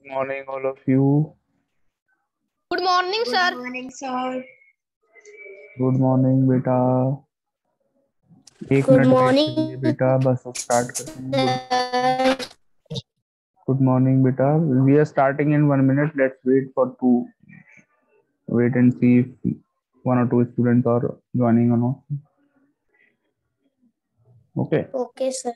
Morning, all of you. Good morning, Good sir. morning, sir. Good morning बेटा. एक Good minute wait morning, करिए बेटा, बस start करेंगे. sir. गुड मॉर्निंग बेटा. We are starting in 1 minute. Let's wait for two. Wait and see if one or two students are joining or not. Okay. Okay, sir.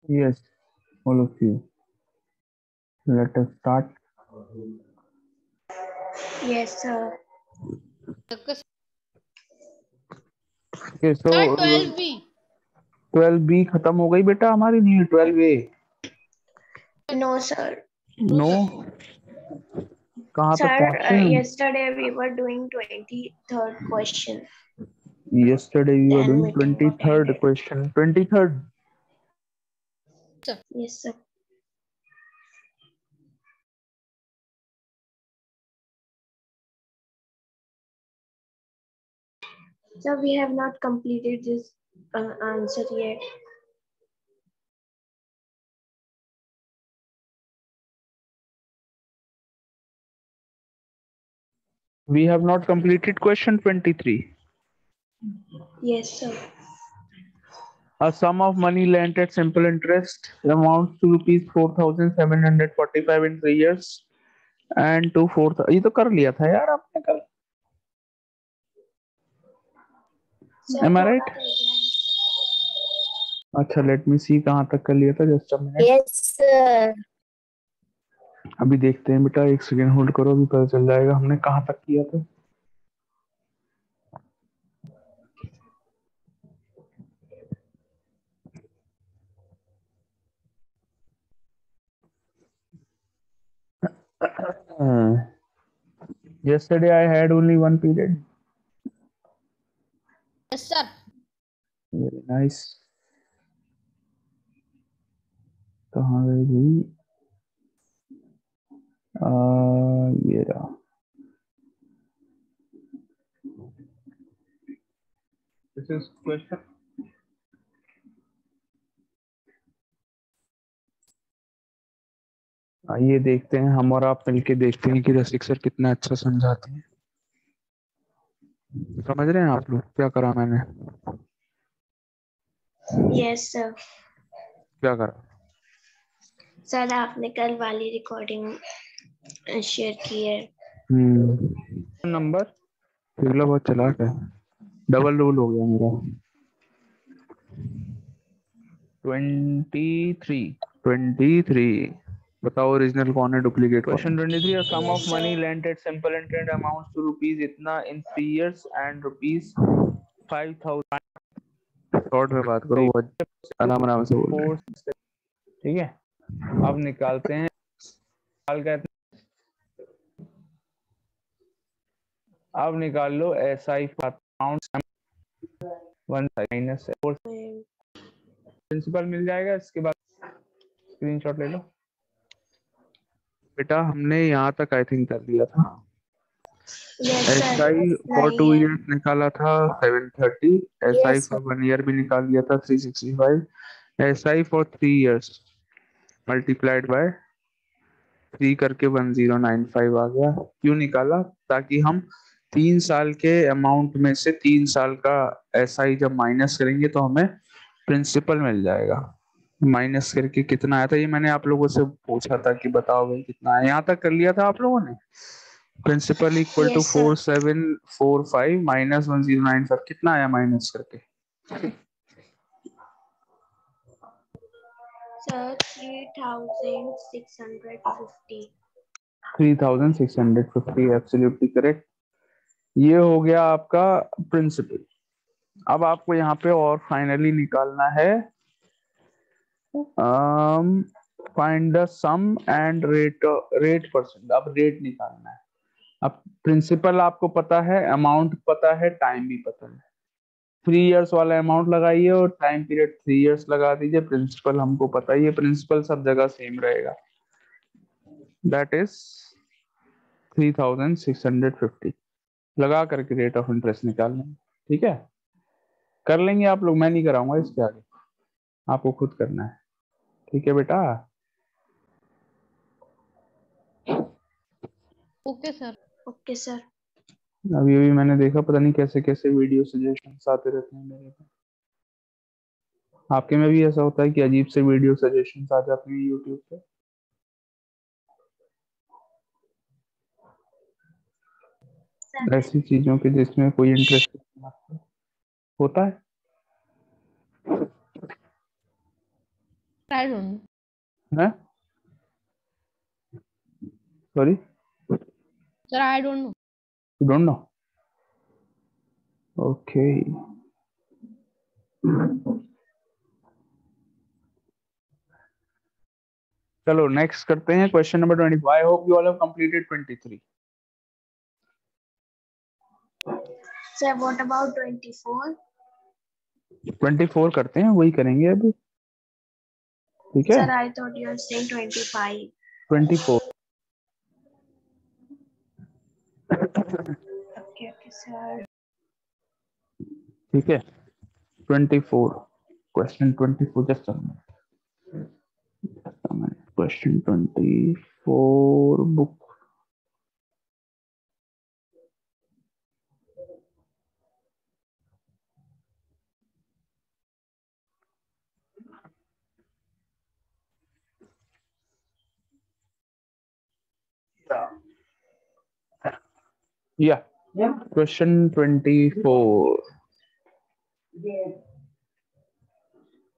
Yes, all of you. Let us start. Yes, sir. Okay, so Sir, 12B. 12B खत्म हो गई बेटा हमारी. नहीं, 12A. No, sir. No. कहाँ तक Sir, पहुंचे हम? yesterday we were doing 23rd question. Yesterday we were Then doing meeting got 23rd ended. question. 23rd. Yes, sir. So we have not completed this answer yet. We have not completed question 23. Yes, sir. A sum of money lent at simple interest amounts to rupees 4,745 in 3 years and to 4. ये तो कर लिया था यार आपने कल. Sir, Am I थोड़ा right? देख रहे हैं. अच्छा, लेट मी सी कहाँ तक कर लिया था. Just a minute. Yes, sir. अभी देखते हैं बेटा, एक सेकेंड होल्ड करो, अभी पता चल जाएगा हमने कहाँ तक किया था. Yesterday I had only one period. Yes, sir. Very nice. कहाँ गई भाई? ये रहा. This is question. आइए देखते हैं, हम और आप मिलके देखते हैं कि रसिक सर कितना अच्छा समझाते हैं। समझ रहे हैं आप लोग क्या करा मैंने? Yes sir. क्या करा? सर आपने कल वाली रिकॉर्डिंग शेयर की है। नंबर पिघला बहुत चालाक है। डबल रोल हो गया मेरा। 23 बताओ ओरिजिनल कौन है, डुप्लीकेट कौन है? Question 23, a sum of Yes, money sir. lent at simple interest amounts to rupees इतना in 3 years and rupees 5000। Short में बात करो, आराम आराम से बोल रहे हैं। ठीक है, अब निकालते हैं। निकाल के अब निकाल लो SI अमाउंट 1 माइनस प्रिंसिपल मिल जाएगा। इसके बाद स्क्रीनशॉट ले लो। बेटा हमने यहाँ तक आई थिंक कर दिया था। Yes, sir. SI for 2 years निकाला था 730, SI Yes, फॉर 1 year भी निकाल दिया था 365, SI for 3 years multiplied by 3 करके 1095 आ गया। क्यों निकाला? ताकि हम 3 साल के अमाउंट में से 3 साल का SI जब माइनस करेंगे तो हमें प्रिंसिपल मिल जाएगा। माइनस करके कितना आया था ये मैंने आप लोगों से पूछा था कि बताओ भाई कितना आया। यहाँ तक कर लिया था आप लोगों ने। Principal equal to Yes, sir. 4745 minus 1095 कितना आया माइनस करके? Sir, 3650. 3650 absolutely correct. ये हो गया आपका प्रिंसिपल। अब आपको यहाँ पे और फाइनली निकालना है find the sum and rate percent. अब रेट निकालना है। अब प्रिंसिपल आपको पता है, अमाउंट पता है, टाइम भी पता है। 3 इयर्स वाला अमाउंट लगाइए और टाइम पीरियड 3 इयर्स लगा दीजिए। प्रिंसिपल हमको पता ही है, प्रिंसिपल सब जगह सेम रहेगा। दैट इज 3650 लगा करके रेट ऑफ इंटरेस्ट निकाल लेंगे। ठीक है, कर लेंगे आप लोग, मैं नहीं कराऊंगा इसके आगे, आपको खुद करना है। ठीक है बेटा? Okay sir. Okay, sir. अभी अभी मैंने देखा, पता नहीं कैसे कैसे वीडियो सजेशन आते रहते हैं मेरे पे। आपके में भी ऐसा होता है कि अजीब से वीडियो सजेशन आ जाते हैं यूट्यूब पे? ऐसी चीजों के जिसमें कोई इंटरेस्ट होता है। आई डोंट नो हैं? Sorry, sir, I don't know. You don't know? Okay. चलो नेक्स्ट करते हैं question number 24। I hope you all have completed 23। Sir, what about 24? 24 करते हैं, वही करेंगे अभी। ठीक है, Sir, I thought you were saying 25. 24। Okay, sir. ठीक है, 24 question 24 just question 24 book. Yeah. Question 24.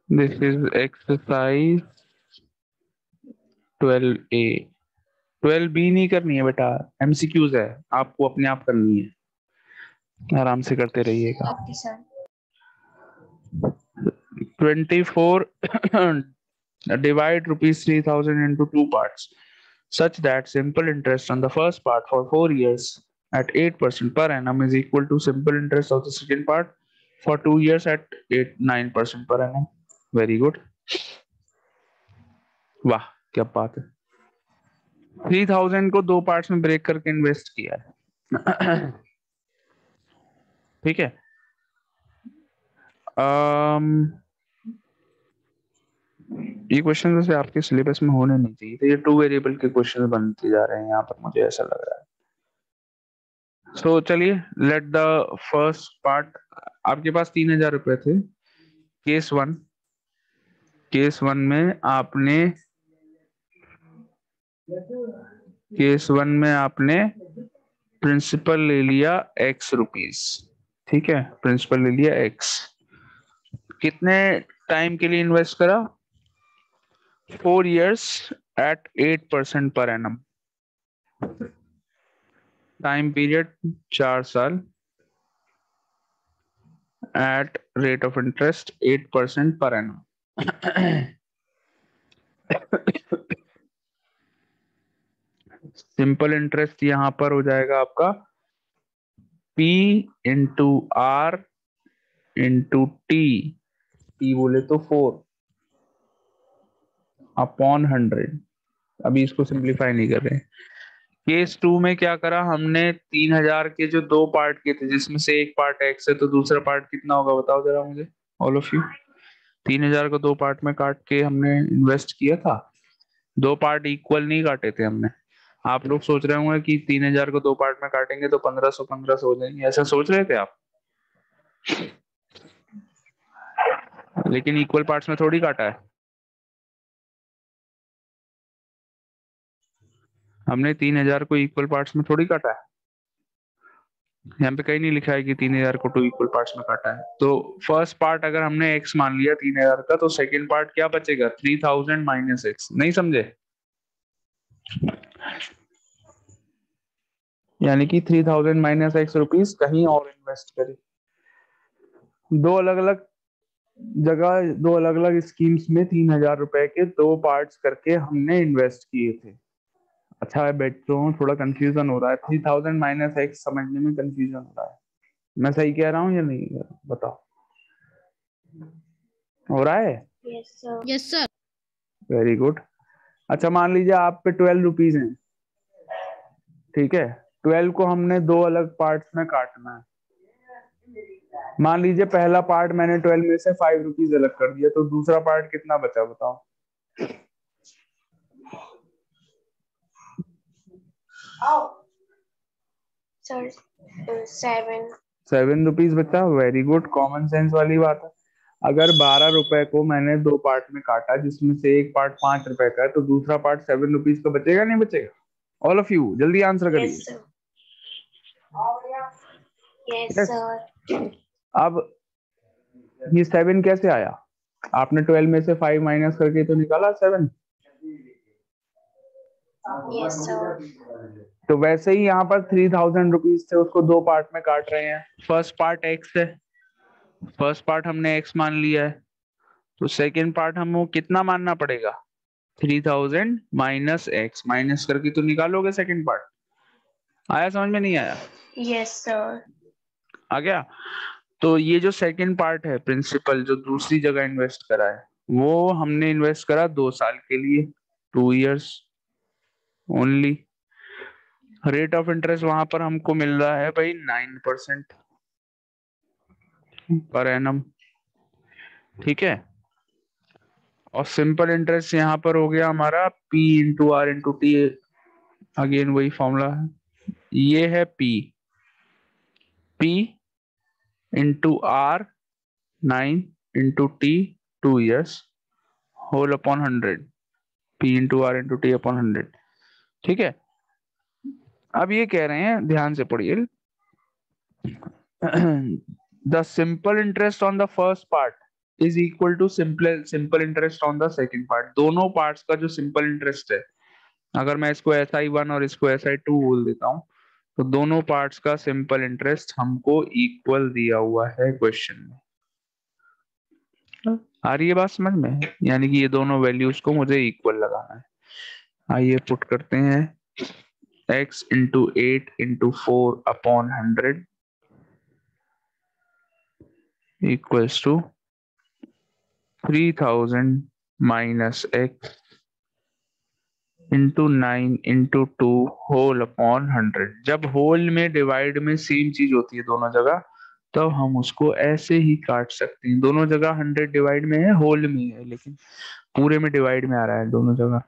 This is exercise 12A। 12B नहीं करनी है बेटा, MCQs है, आपको अपने आप करनी है, आराम से करते रहिएगा। Okay, sir. 24 divide rupees 3000 into 2 parts such that simple interest on the first part for 4 years at 8% per annum is equal to simple interest of the second part for 2 years at 9% per annum। Very good। वाह क्या बात है। 3000 को 2 parts में break करके invest किया है। ठीक है, ये क्वेश्चन वैसे आपके सिलेबस में होने नहीं चाहिए थे, ये 2 वेरिएबल के क्वेश्चन बनते जा रहे हैं यहाँ पर, मुझे ऐसा लग रहा है। सो चलिए, लेट द फर्स्ट पार्ट। आपके पास 3,000 रुपए थे। केस वन में आपने प्रिंसिपल ले लिया ₹X। ठीक है, प्रिंसिपल ले लिया X। कितने टाइम के लिए इन्वेस्ट करा? 4 years at 8% per annum. Time period 4 साल, at rate of interest 8% per annum. Simple interest यहां पर हो जाएगा आपका P into R into T, P बोले तो 4 अपॉन 100। अभी इसको सिंप्लीफाई नहीं कर रहे। केस 2 में क्या करा हमने, 3,000 के जो 2 पार्ट के थे, जिसमें से एक पार्ट X है, तो दूसरा पार्ट कितना होगा बताओ जरा मुझे, ऑल ऑफ यू। 3,000 को 2 पार्ट में काट के हमने इन्वेस्ट किया था। 2 पार्ट इक्वल नहीं काटे थे हमने। आप लोग सोच रहे होंगे कि 3,000 को 2 पार्ट में काटेंगे तो 1,500 हो जाएंगे, ऐसा सोच रहे थे आप, लेकिन इक्वल पार्ट्स में थोड़ी काटा है हमने। 3,000 को इक्वल पार्ट्स में थोड़ी काटा है। यहाँ पे कहीं नहीं लिखा है कि 3,000 को 2 इक्वल पार्ट्स में काटा है। तो फर्स्ट पार्ट अगर हमने X मान लिया 3,000 का, तो सेकंड पार्ट क्या बचेगा? 3,000 माइनस X। नहीं समझे? यानी कि 3,000 माइनस X रुपीज कहीं और इन्वेस्ट करें। दो अलग अलग जगह, 2 अलग अलग स्कीम्स में 3,000 रुपए के 2 पार्ट्स करके हमने इन्वेस्ट किए थे। अच्छा है बच्चों, थोड़ा कंफ्यूजन हो रहा है। 3,000 माइनस X समझने में कंफ्यूजन हो रहा है। मैं सही कह रहा हूँ या नहीं कह रहा हूँ? बताओ, हो रहा है? Yes sir. Yes sir. Very good. अच्छा, मान लीजिए आप पे 12 रुपीज हैं। ठीक है, 12 को हमने 2 अलग पार्ट्स में काटना है। मान लीजिए पहला पार्ट मैंने 12 में से 5 रुपीज अलग कर दिया, तो दूसरा पार्ट कितना बचा बताओ। सर 7। 7 रुपीज बचा। वेरी गुड, कॉमन सेंस वाली बात है। अगर 12 रुपए को मैंने 2 पार्ट में काटा, जिसमें से एक पार्ट 5 रुपए का है, तो दूसरा पार्ट 7 रुपीज का बचेगा नहीं बचेगा? ऑल ऑफ यू जल्दी आंसर करिए। Yes sir. Yes yes. Sir. अब ये 7 कैसे आया? आपने 12 में से 5 माइनस करके तो निकाला 7। Yes sir. तो वैसे ही यहाँ पर 3,000 रुपीज थे, उसको 2 पार्ट में काट रहे हैं। फर्स्ट पार्ट X है, फर्स्ट पार्ट हमने X मान लिया है, तो सेकेंड पार्ट हमको कितना मानना पड़ेगा? 3,000 माइनस X, माइनस करके तो निकालोगे सेकेंड पार्ट। आया समझ में नहीं आया? Yes sir. आ गया। तो ये जो सेकंड पार्ट है, प्रिंसिपल जो दूसरी जगह इन्वेस्ट करा है, वो हमने इन्वेस्ट करा 2 साल के लिए, 2 years only. Rate of interest वहां पर हमको मिल रहा है भाई 9% पर एनम। ठीक है, और सिंपल इंटरेस्ट यहाँ पर हो गया हमारा P into R into T. Again वही फॉर्मूला है, ये है P into R 9 into T 2 years whole upon 100। P into R into T upon 100। ठीक है, अब ये कह रहे हैं, ध्यान से पढ़िए। The simple interest on the first part is equal to simple interest on the second part. दोनों पार्ट्स का जो सिंपल इंटरेस्ट है, अगर मैं इसको SI1 और इसको SI2 बोल देता हूँ, तो दोनों पार्ट्स का सिंपल इंटरेस्ट हमको इक्वल दिया हुआ है क्वेश्चन में। आ रही है बात समझ में? यानी कि ये दोनों वैल्यूज को मुझे इक्वल लगाना है। आइए पुट करते हैं, X into 8 into 4 upon 100 equals to 3,000 minus X into 9 into 2 whole upon 100। जब होल में डिवाइड में सेम चीज होती है दोनों जगह, तो हम उसको ऐसे ही काट सकते हैं। दोनों जगह 100 डिवाइड में है, होल में है, लेकिन पूरे में डिवाइड में आ रहा है दोनों जगह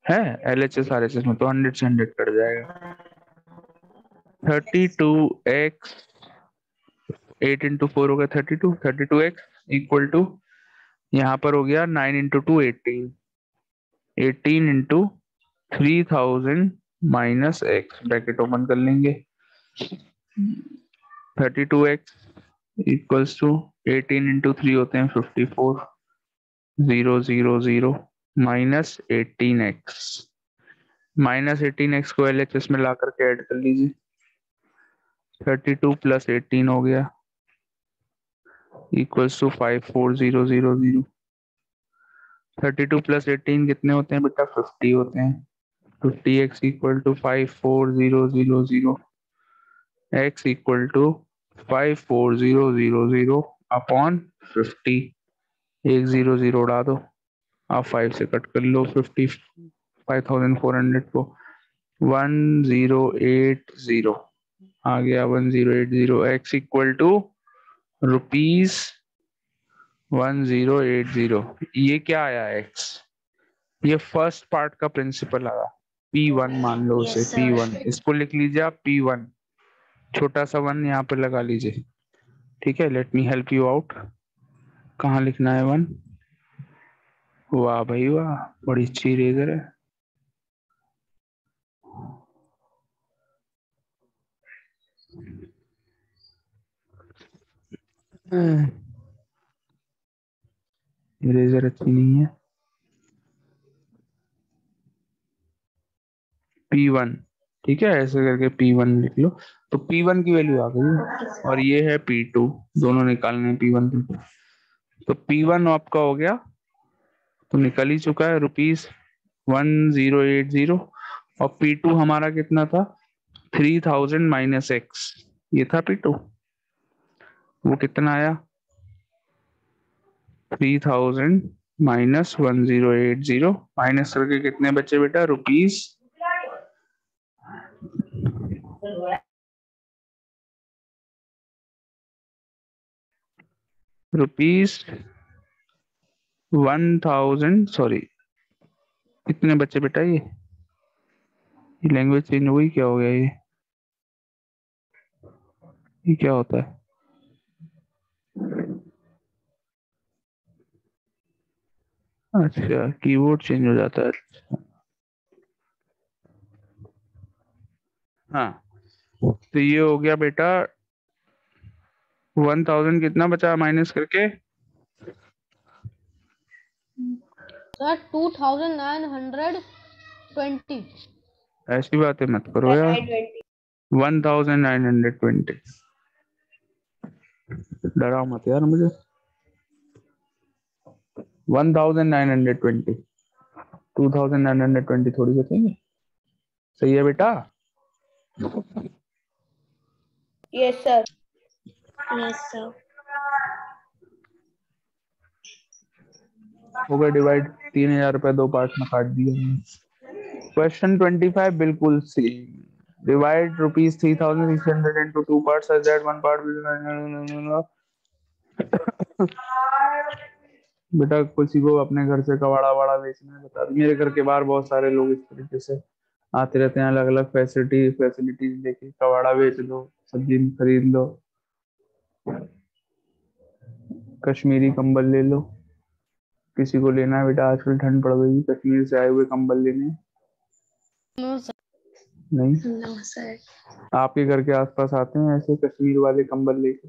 है। LHS RHS में तो 100 से 100 कट जाएगा। 32x 8 इंटू 4 हो गया 32, 32x इक्वल टू यहाँ पर हो गया 9 into 2 18, 18 into 3000 minus x, bracket open कर लेंगे। 32x इक्वल्स टू 18 इंटू 3 होते हैं 54, 0 0 0 माइनस 18x, माइनस 18x को LHS में ला करके ऐड कर लीजिए। 32 प्लस 18 हो गया इक्वल्स टू 54000। 32 प्लस 18 कितने होते हैं बेटा? 50 होते हैं। 50x equal to 54000, x equal to 54000 upon 50। एक 0 0 उड़ा दो, आप 5 से कट कर लो 5400 को। 1080 आ गया 1080। x equal to rupees 1080। ये क्या आया x? ये फर्स्ट पार्ट का प्रिंसिपल आया। P1 मान लो उसे, Yes, sir. P1 इसको लिख लीजिए आप P1, छोटा सा 1 यहाँ पे लगा लीजिए। ठीक है, let me help you out. कहाँ लिखना है 1? वाह भाई वाह, बड़ी अच्छी इरेजर है। इरेजर अच्छी नहीं है। P1, ठीक है, ऐसे करके P1 लिख लो। तो P1 की वैल्यू आ गई Okay, sir. और ये है P2, दोनों निकालने हैं P1 P2। तो P1 आपका हो गया, तो निकल ही चुका है रुपीज 1080। और P2 हमारा कितना था? 3000 माइनस एक्स, ये था P2। वो कितना आया? 3000 माइनस 1080, माइनस करके कितने बचे बेटा? रुपीज रुपीज 1000, सॉरी कितने बचे बेटा? ये लैंग्वेज चेंज हो गई, क्या हो गया? ये क्या होता है? अच्छा, कीबोर्ड चेंज हो जाता है। हाँ, तो ये हो गया बेटा 1000, कितना बचा माइनस करके? सर 2920। ऐसी बातें मत करो यार। 1920, डराओ मत यार मुझे। 1920, 2920 थोड़ी बचेंगे। सही है बेटा? Yes, sir. Yes, sir. हो गया डिवाइड। 3000 रुपए दो पार्ट में काट दिया हमने। क्वेश्चन 25 बिल्कुल same. Divide rupees 3600 into two parts such that one part will... बेटा किसी को अपने घर से कबाड़ा वाड़ा बेचना है बता दो। मेरे घर के बाहर बहुत सारे लोग इस तरीके से आते रहते हैं, अलग अलग फैसिलिटीज लेके। कबाड़ा बेच दो, सब्जी खरीद लो, कश्मीरी कंबल ले लो। किसी को लेना है बेटा? आजकल ठंड पड़ गई, कश्मीर से आए हुए कंबल लेने हैं? No sir. नहीं? No, sir. आपके घर के आसपास आते हैं ऐसे कश्मीर वाले कंबल लेके?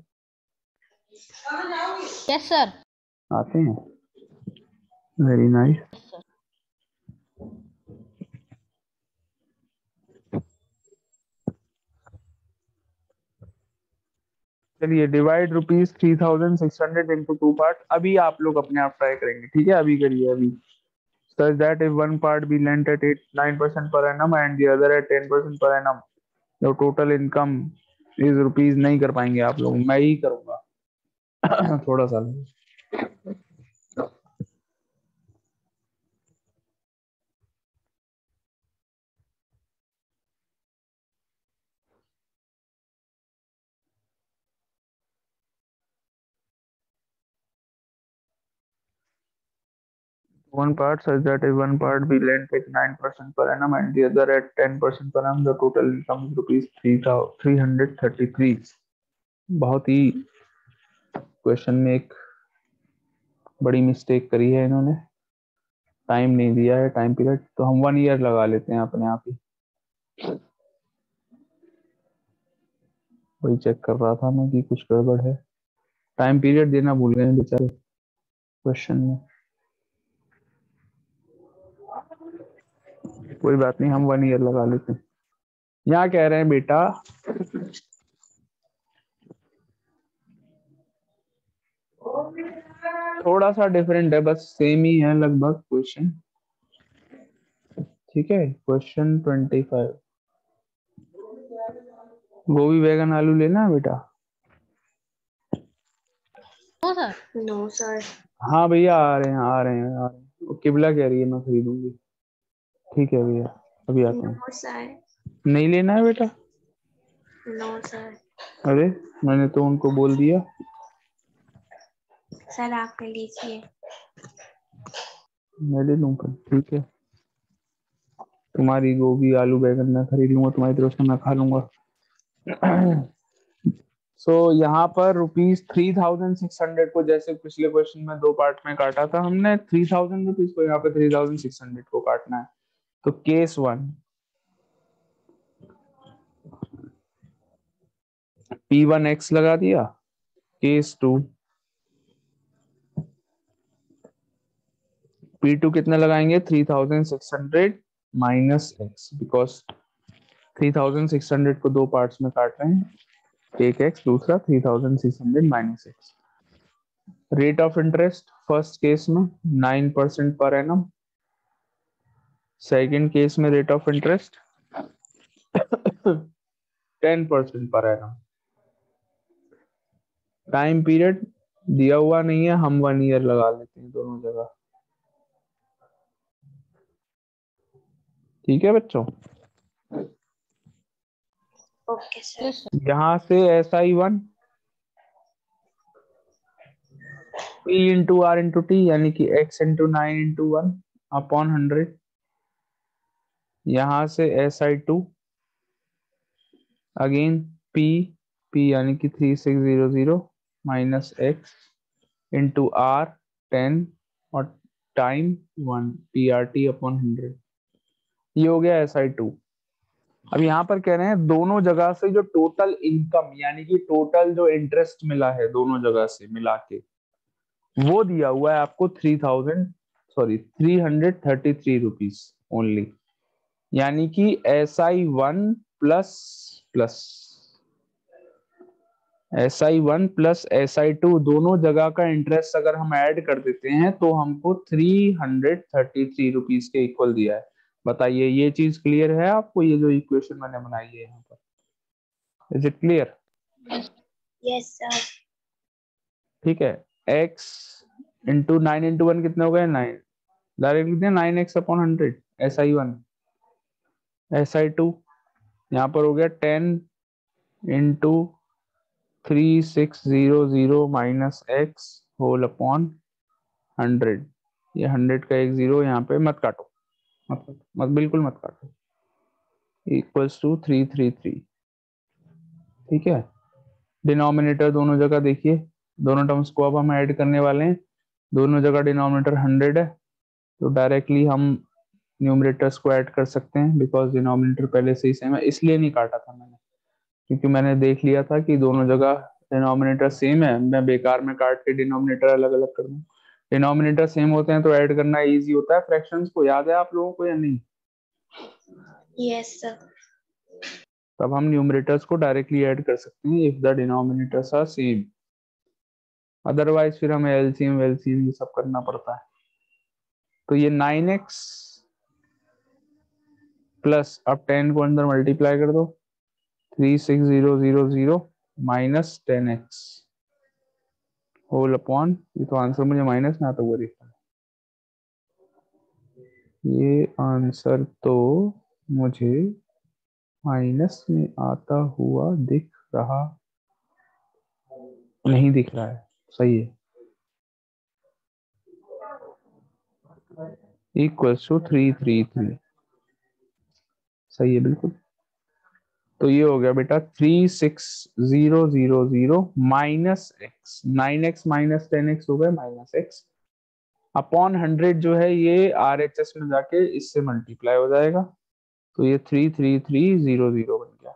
Yes sir. आते हैं। Very nice. चलिए, divide rupees 3600 into two part. अभी आप लोग अपने आप ट्राई करेंगे, ठीक है? अभी करिए अभी। such that if one part be lent at 9% per annum and the other at 10% per annum, the total income is rupees। नहीं कर पाएंगे आप लोग, मैं ही करूंगा। थोड़ा सा। One part such that if one part be lent at 9% per annum and the other at 10% per annum, the total income is rupees 333। बहुत ही क्वेश्चन में एक बड़ी मिस्टेक करी है इन्होंने, टाइम नहीं दिया है, टाइम पीरियड, तो हम 1 ईयर लगा लेते हैं अपने आप ही। वही चेक कर रहा था मैं कि कुछ गड़बड़ है, टाइम पीरियड देना भूल गए बेचारे क्वेश्चन में। कोई बात नहीं, हम 1 ईयर लगा लेते हैं। यहाँ कह रहे हैं बेटा थोड़ा सा डिफरेंट है, बस सेम ही है लगभग क्वेश्चन। ठीक है, क्वेश्चन 25। गोभी बैगन आलू लेना है बेटा? No sir. No sir. हाँ भैया आ रहे हैं आ रहे हैं आ रहे हैं। वो किबला कह रही है मैं खरीदूंगी। ठीक है भैया, अभी आते हैं। No sir. नहीं लेना है बेटा? No sir. अरे मैंने तो उनको बोल दिया। सर आप ले लीजिए। मैं ले लूँ फिर, ठीक है। तुम्हारी गोभी आलू बैगन मैं खरीद लूंगा, तुम्हारी तरफ से मैं खा लूंगा। सो यहाँ पर ₹3,600 को, जैसे पिछले क्वेश्चन में 2 पार्ट में काटा था हमने, ₹3,000 को यहाँ पे 3,600 को काटना है। तो केस 1 P1 X लगा दिया, केस 2 P2 कितना लगाएंगे, 3,600 माइनस एक्स, बिकॉज 3,600 को 2 पार्ट्स में काट रहे हैं, एक एक्स, दूसरा 3,600 minus x. Rate of interest first case में 9% पर एनम, सेकेंड केस में rate of interest 10% per annum. Time period दिया हुआ नहीं है, हम 1 ईयर लगा लेते हैं दोनों जगह। ठीक है बच्चों? Okay sir. Yes sir. यहाँ से SI1 P into R into T, यानी कि X इंटू 9 इंटू 1 अपॉन 100। यहाँ से SI2 अगेन P यानी कि 3600 माइनस X इंटू R 10 और टाइम 1 PRT अपॉन 100। ये हो गया SI2। अब यहाँ पर कह रहे हैं दोनों जगह से जो टोटल इनकम, यानी कि टोटल जो इंटरेस्ट मिला है दोनों जगह से मिला के, वो दिया हुआ है आपको 333 ओनली। यानी कि SI1 plus plus SI1 plus SI2 दोनों जगह का इंटरेस्ट अगर हम ऐड कर देते हैं तो हमको 333 रुपीज के इक्वल दिया है। बताइए ये चीज क्लियर है आपको? ये जो इक्वेशन मैंने बनाई है यहाँ पर, is it clear? Yes sir. ठीक है। x इंटू 9 इंटू 1 कितने हो गए, 9। डायरेक्ट लिखते हैं 9x अपॉन 100 SI1। SI2 यहाँ पर हो गया 10 into 3600 minus x whole upon 100। ये 100 का एक जीरो यहाँ पे मत काटो, मत बिल्कुल मत काटो, इक्वल्स टू 333। ठीक है। डिनोमिनेटर दोनों जगह देखिए, दोनों टर्म्स को अब हम ऐड करने वाले हैं। दोनों जगह डिनोमिनेटर 100 है, तो डायरेक्टली हम न्यूमरेटर्स को ऐड कर सकते हैं, बिकॉज डिनोमिनेटर पहले से ही सेम है। इसलिए नहीं काटा था मैंने, क्योंकि मैंने देख लिया था कि दोनों जगह डिनोमिनेटर सेम है, मैं बेकार में काट के डिनोमिनेटर अलग अलग कर दूं। डिनोमिनेटर सेम होते हैं तो ऐड करना इजी होता है फ्रैक्शंस को, याद है आप लोगों को या नहीं? Yes sir. तब हम न्यूमरेटर्स को डायरेक्टली ऐड कर सकते हैं if the denominators are same. Otherwise फिर हमें एलसीएम वेलसीएम ये सब करना पड़ता है। तो ये 9x प्लस, अब 10 को अंदर मल्टीप्लाई कर दो, 36000 माइनस 10x होल अपॉन, ये तो आंसर मुझे माइनस में आता हुआ दिख रहा है। ये आंसर तो मुझे माइनस में आता हुआ दिख रहा नहीं, दिख रहा है, सही है। Equals to 333। सही है बिल्कुल। तो ये हो गया बेटा 36000 minus x, 9x minus 10x हो गया माइनस एक्स अपॉन 100 जो है ये RHS में जाके इससे मल्टीप्लाई हो जाएगा, तो ये 33300 बन गया।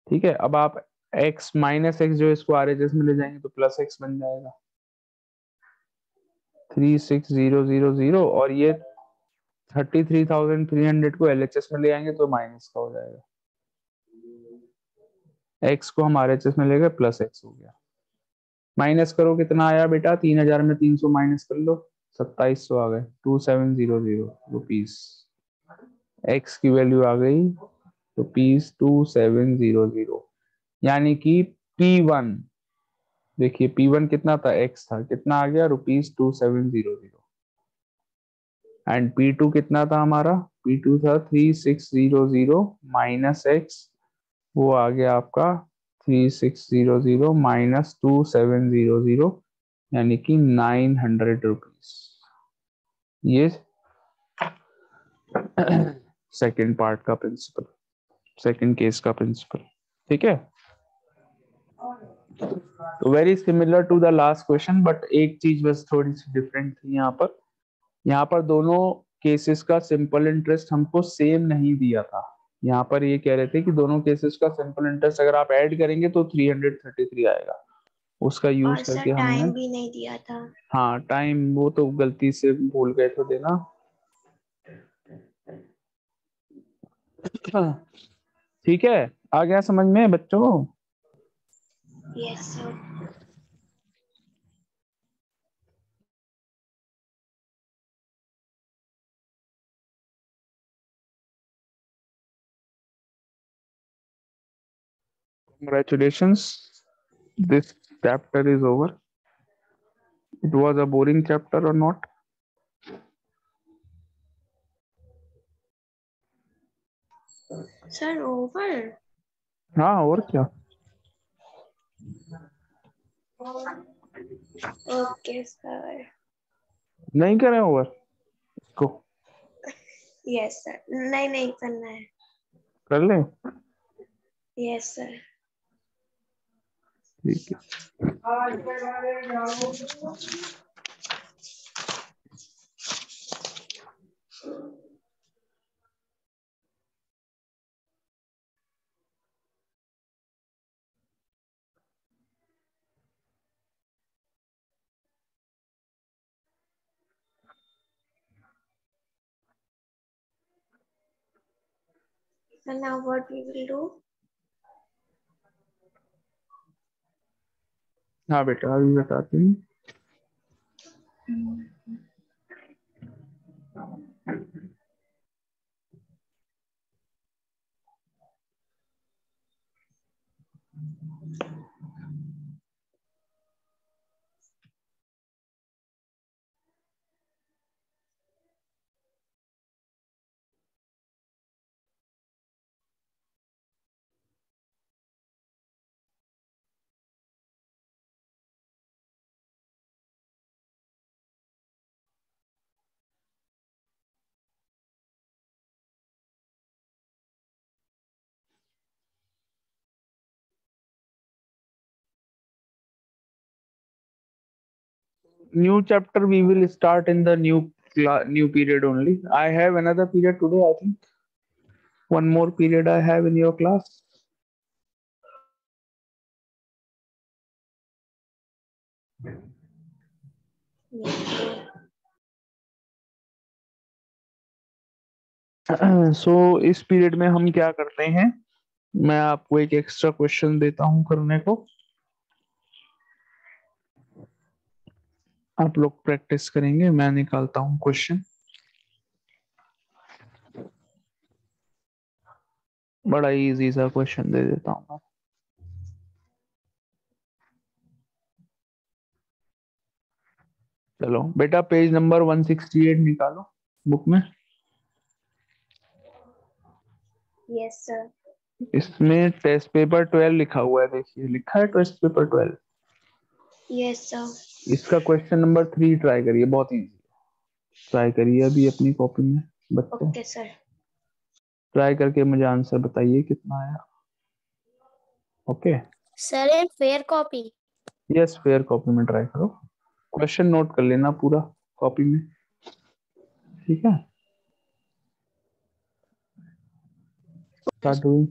ठीक है, अब आप x माइनस एक्स जो इसको RHS में ले जाएंगे तो प्लस एक्स बन जाएगा 36000 और ये 33,300 को LHS में ले आएंगे तो माइनस का हो जाएगा, x को हम RHS में ले गए प्लस एक्स हो गया। माइनस करो कितना आया बेटा, 3000 में 300 माइनस कर लो 2700 आ गए 2700 रुपीस। एक्स की वैल्यू आ गई रुपीस 2700, यानी कि P1, देखिए P1 कितना था, x था, कितना आ गया रुपीस 2700 एंड P2 कितना था हमारा, P2 था 3600 माइनस एक्स, वो आ गया आपका 3600 माइनस 2700 यानी कि 900 रुपीस। ये सेकंड पार्ट का प्रिंसिपल, सेकंड केस का प्रिंसिपल। ठीक है, तो very similar to the last question, but एक चीज बस थोड़ी सी डिफरेंट थी यहाँ पर। यहाँ पर दोनों केसेस का सिंपल इंटरेस्ट हमको सेम नहीं दिया था। यहाँ पर ये कह रहे थे कि दोनों केसेस का सिंपल इंटरेस्ट अगर आप ऐड करेंगे तो 333 आएगा, उसका यूज और सर करके हमने, टाइम भी नहीं दिया था। हाँ टाइम वो तो गलती से भूल गए थे देना। ठीक है, आ गया समझ में बच्चों? Yes sir. Congratulations, this chapter is over. It was a boring chapter or not? Sir over. हाँ और क्या। Okay sir. नहीं करें ओवर इसको, यस सर, नहीं नहीं करना है। कर ले। Yes sir. ठीक है, So now what we will do? हाँ बेटा अभी बताती हूँ। New chapter we will start in the new period only. I have another period today, I think. One more period I have in your class. सो इस period में हम क्या करते हैं, मैं आपको एक एक्स्ट्रा क्वेश्चन देता हूं करने को, आप लोग प्रैक्टिस करेंगे, मैं निकालता हूं क्वेश्चन। बड़ा इजी सा क्वेश्चन दे देता हूं मैं। चलो बेटा पेज नंबर 168 निकालो बुक में। Yes sir. इसमें टेस्ट पेपर 12 लिखा हुआ है, देखिए लिखा है टेस्ट पेपर 12। Yes sir. इसका क्वेश्चन नंबर 3 ट्राई करिए, बहुत इजी। ट्राई करिए अभी अपनी कॉपी में बच्चे, ओके सर। ट्राई करके मुझे आंसर बताइए कितना आया। Okay sir in fair copy. Yes, fair copy में ट्राई करो, क्वेश्चन नोट कर लेना पूरा कॉपी में, ठीक है। Start doing.